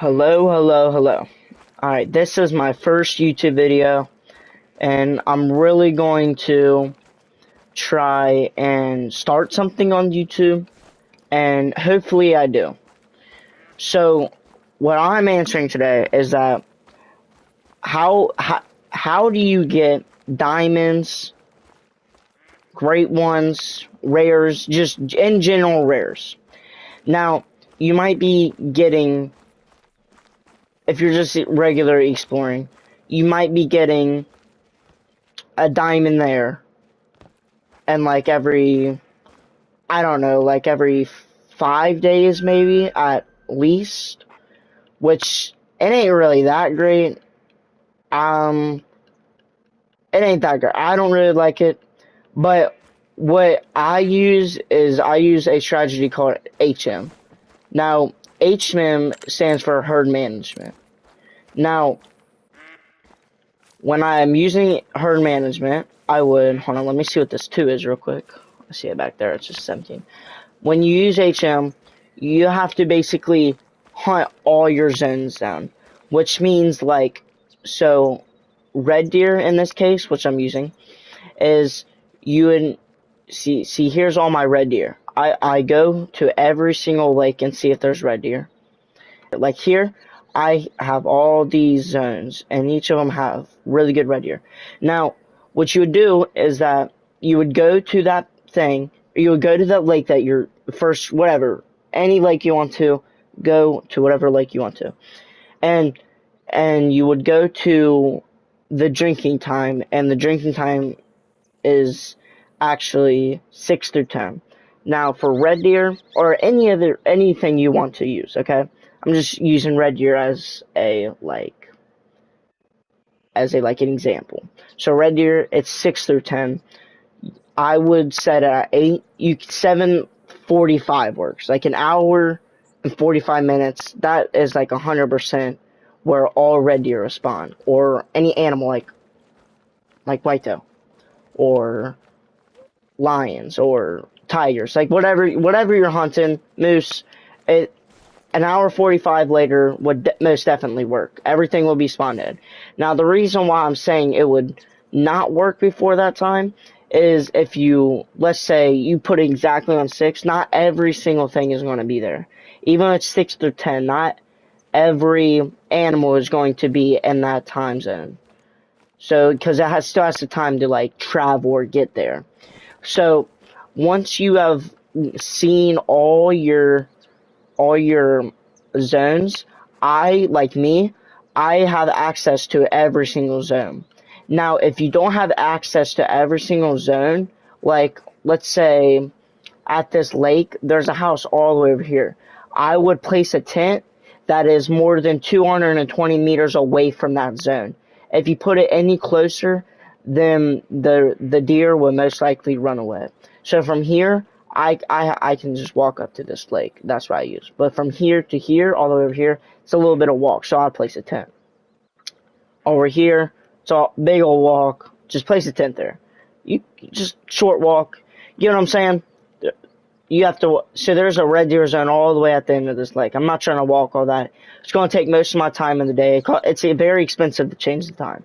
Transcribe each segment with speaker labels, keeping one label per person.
Speaker 1: Hello, hello, hello. Alright, this is my first YouTube video, and I'm really going to try and start something on YouTube, and hopefully I do. So, what I'm answering today is that how do you get diamonds, great ones, rares, just in general rares? Now, you might be getting, if you're just regular exploring, you might be getting a diamond there, and like every, I don't know, like every 5 days maybe at least, which it ain't really that great. Um, it ain't that great. I don't really like it, but what I use is I use a strategy called HM. Now, HM stands for herd management. Now, when I'm using herd management, I would, hold on, let me see what this 2 is real quick. I see it back there, it's just 17. When you use HM, you have to basically hunt all your zones down, which means like, so red deer in this case, which I'm using, is you would see here's all my red deer. I go to every single lake and see if there's red deer. Like here, I have all these zones, and each of them have really good red deer. Now, what you would do is that you would go to that thing, or you would go to that lake that you're first, whatever, any lake you want to, go to whatever lake you want to, and you would go to the drinking time, and the drinking time is actually 6 through 10. Now for red deer or anything you want to use, okay? I'm just using red deer as a an example. So red deer, it's 6 through 10. I would set it at 8. 7:45 works. Like an hour and 45 minutes. That is like 100% where all red deer respond, or any animal like whitetail or lions or tigers, like whatever you're hunting, moose. An hour 45 later would most definitely work. Everything will be spawned in. Now, the reason why I'm saying it would not work before that time is if you, let's say, you put it exactly on 6, not every single thing is going to be there. Even if it's 6 through 10, not every animal is going to be in that time zone. So, because it still has the time to, like, travel or get there. So, once you have seen all your zones, like me, I have access to every single zone. Now, if you don't have access to every single zone, like, let's say, at this lake, there's a house all the way over here. I would place a tent that is more than 220 meters away from that zone. If you put it any closer, then the deer will most likely run away. So from here, I can just walk up to this lake. That's what I use. But from here to here, all the way over here, it's a little bit of walk. So I'll place a tent. Over here, it's a big old walk. Just place a tent there. You just short walk. You know what I'm saying? You have to, so there's a red deer zone all the way at the end of this lake. I'm not trying to walk all that. It's going to take most of my time in the day. It's very expensive to change the time.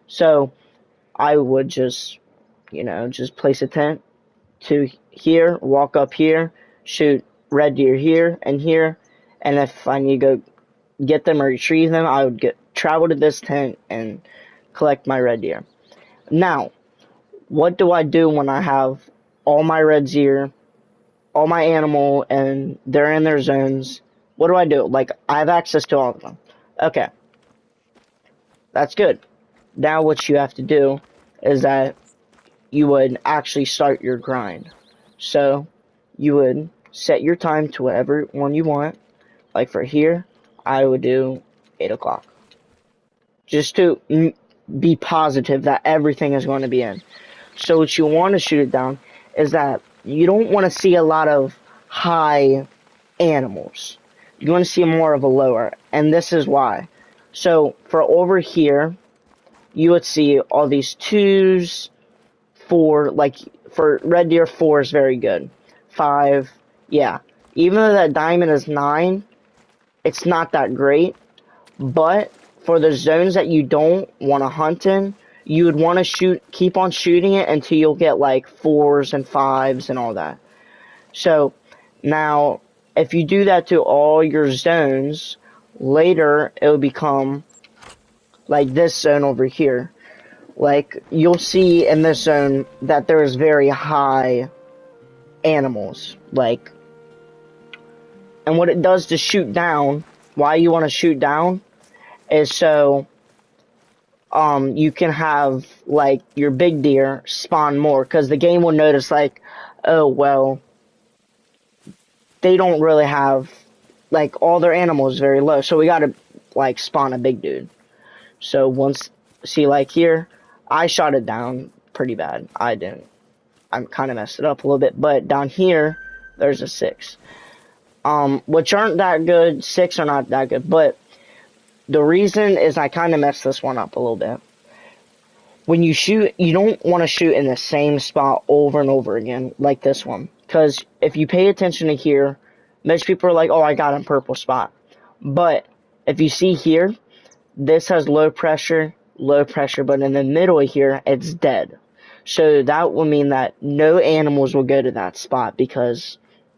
Speaker 1: So I would just, just place a tent to here, walk up here, shoot red deer here and here, and if I need to go get them or retrieve them, I would travel to this tent and collect my red deer. Now, what do I do when I have all my red deer, all my animal, and they're in their zones? What do I do? Like, I have access to all of them. Okay, that's good. Now what you have to do is that you would actually start your grind. So, you would set your time to whatever one you want. Like for here, I would do 8 o'clock. Just to be positive that everything is going to be in. So what you want to shoot it down is that you don't want to see a lot of high animals. You want to see more of a lower, and this is why. So for over here, you would see all these 2s, 4, like for red deer, 4 is very good. 5, yeah. Even though that diamond is 9, it's not that great. But for the zones that you don't want to hunt in, you would want to keep on shooting it until you'll get like 4s and 5s and all that. So now, if you do that to all your zones, later it will become like this zone over here. Like, you'll see in this zone that there's very high animals. Like, and what it does to shoot down, why you want to shoot down, is so you can have like your big deer spawn more, because the game will notice like, oh well, they don't really have like all their animals very low, so we gotta like spawn a big dude. So once, see like here, I shot it down pretty bad. I didn't. I kind of messed it up a little bit, but down here there's a 6, which aren't that good. 6 are not that good, but the reason is I kind of messed this one up a little bit. When you shoot, you don't want to shoot in the same spot over and over again, like this one. Because if you pay attention to here, most people are like, oh, I got a purple spot. But if you see here, this has low pressure, but in the middle here, it's dead. So that will mean that no animals will go to that spot because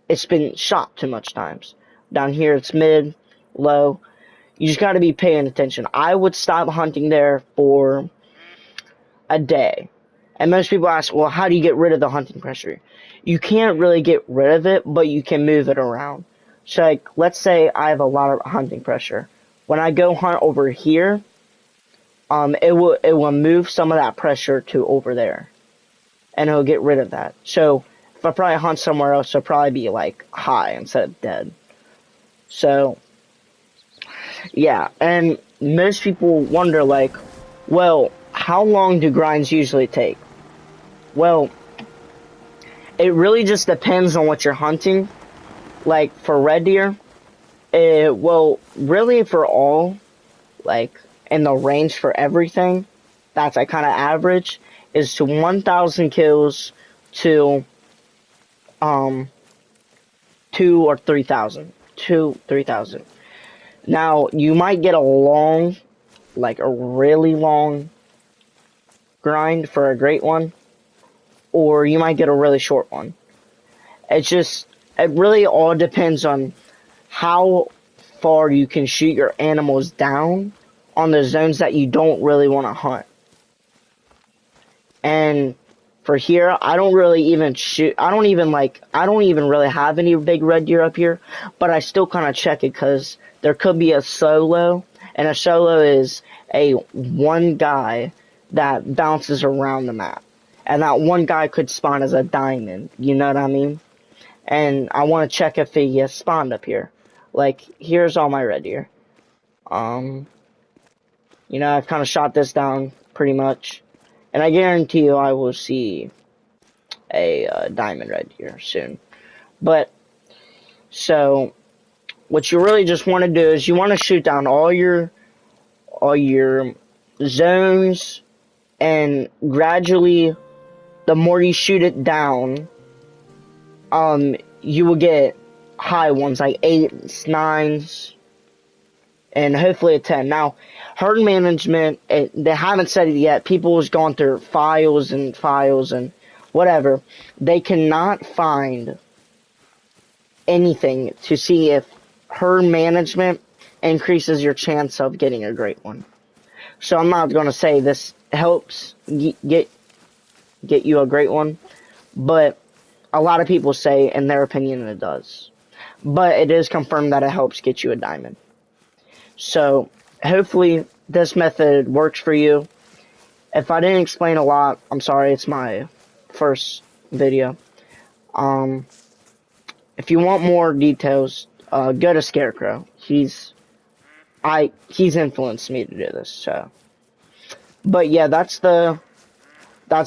Speaker 1: it's been shot too much times. Down here, it's mid, low. You just got to be paying attention. I would stop hunting there for a day. And most people ask, well, how do you get rid of the hunting pressure? You can't really get rid of it, but you can move it around. So, like, let's say I have a lot of hunting pressure. When I go hunt over here, it will move some of that pressure to over there. And it'll get rid of that. So, if I probably hunt somewhere else, it'll probably be, like, high instead of dead. So, yeah, and most people wonder, like, well, how long do grinds usually take? Well, it really just depends on what you're hunting. Like, for red deer, well, really for all, like, in the range for everything, that's like kind of average, is to 1,000 kills to, 2 or 3,000. 3,000. Now, you might get a long, like a really long grind for a great one, or you might get a really short one. It really all depends on how far you can shoot your animals down on the zones that you don't really want to hunt. And for here, I don't really even shoot, I don't even really have any big red deer up here, but I still kind of check it because there could be a solo, and a solo is a one guy that bounces around the map. And that one guy could spawn as a diamond, you know what I mean? And I want to check if he has spawned up here. Like, here's all my red deer. You know, I've kind of shot this down pretty much. And I guarantee you I will see a diamond red deer soon. But, so, what you really just want to do is you want to shoot down all your zones, and gradually, the more you shoot it down, you will get high ones, like 8s, 9s, and hopefully a 10. Now, herd management, they haven't said it yet. People has gone through files and whatever. They cannot find anything to see if herd management increases your chance of getting a great one. So I'm not going to say this helps get you a great one, but a lot of people say, in their opinion, it does. But it is confirmed that it helps get you a diamond. So, hopefully, this method works for you. If I didn't explain a lot, I'm sorry, it's my first video. If you want more details, go to Scarecrow. He's influenced me to do this, so. But yeah, that's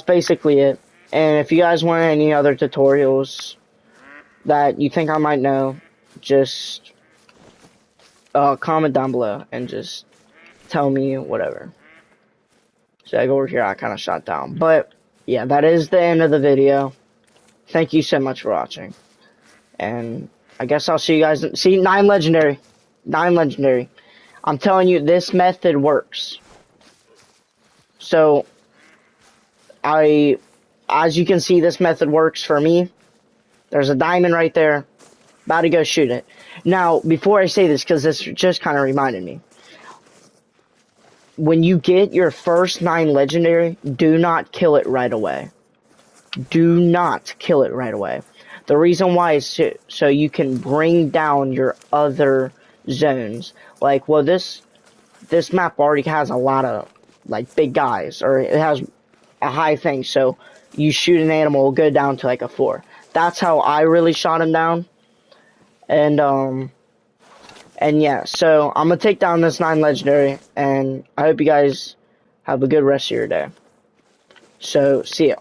Speaker 1: basically it. And if you guys want any other tutorials that you think I might know, just comment down below and just tell me whatever. So I go over here, I kind of shot down. But yeah, that is the end of the video. Thank you so much for watching. And I guess I'll see you guys. See, 9 legendary. 9 legendary. I'm telling you, this method works. So, as you can see, this method works for me. There's a diamond right there. About to go shoot it. Now, before I say this, because this just kind of reminded me. When you get your first 9 legendary, do not kill it right away. Do not kill it right away. The reason why is so you can bring down your other zones. Like, well, this map already has a lot of, like, big guys. Or it has a high thing. So, you shoot an animal, it'll go down to, like, a 4. That's how I really shot him down. And yeah, so I'm gonna take down this 9 legendary, and I hope you guys have a good rest of your day. So, see ya.